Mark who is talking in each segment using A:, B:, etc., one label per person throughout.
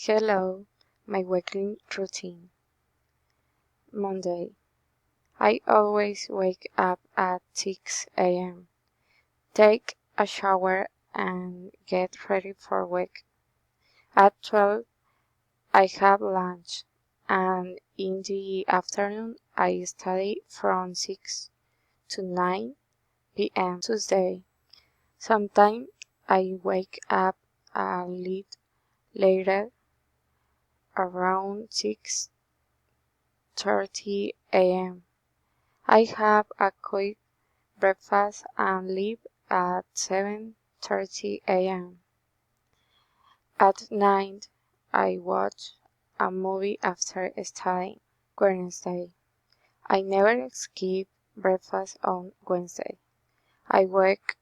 A: Hello, my weekly routine. Monday. I always wake up at 6 a.m., take a shower, and get ready for work. At 12, I have lunch, and in the afternoon, I study from 6 to 9 p.m. Tuesday. Sometimes I wake up a little later, around 6:30 a.m. I have a quick breakfast and leave at 7:30 a.m. At night, I watch a movie after studying. Wednesday. I never skip breakfast on Wednesday. I work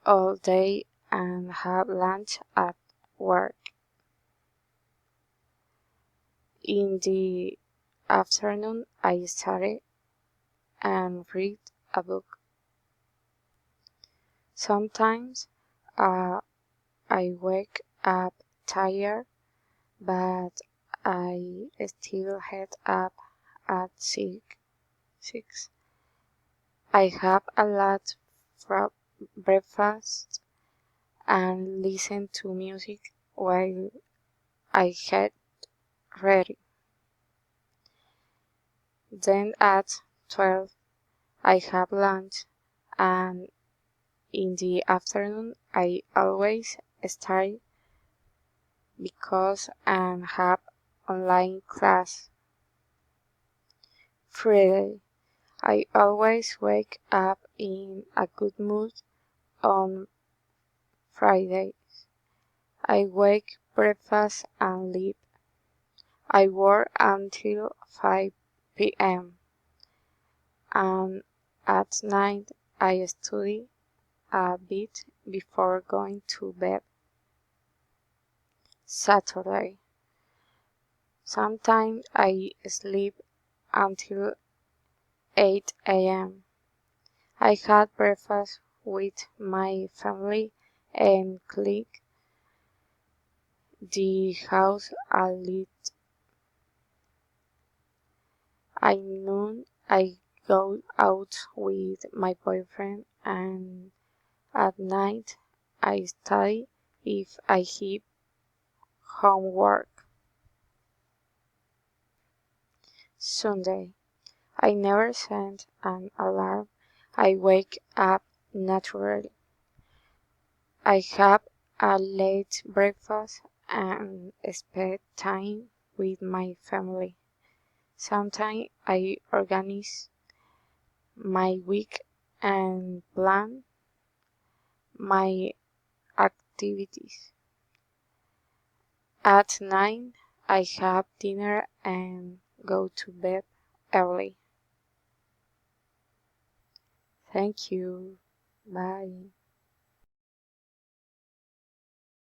A: all day and have lunch at work. In the afternoon, I study and read a book. Sometimes I wake up tired, but I still head up at 6. I have a lot for breakfast and listen to music while I get ready. Then at 12 I have lunch, and in the afternoon I always study because I have online class. Friday. I always wake up in a good mood on Fridays. I wake, breakfast, and leave. I work until 5 p.m. and at night I study a bit before going to bed. Saturday. Sometimes I sleep until 8 a.m. I had breakfast with my family and clean the house a little. At noon, I go out with my boyfriend, and at night, I study if I have homework. Sunday. I never set an alarm. I wake up naturally. I have a late breakfast and spend time with my family. Sometimes I organize my week and plan my activities. At 9, I have dinner and go to bed early. Thank you. Bye.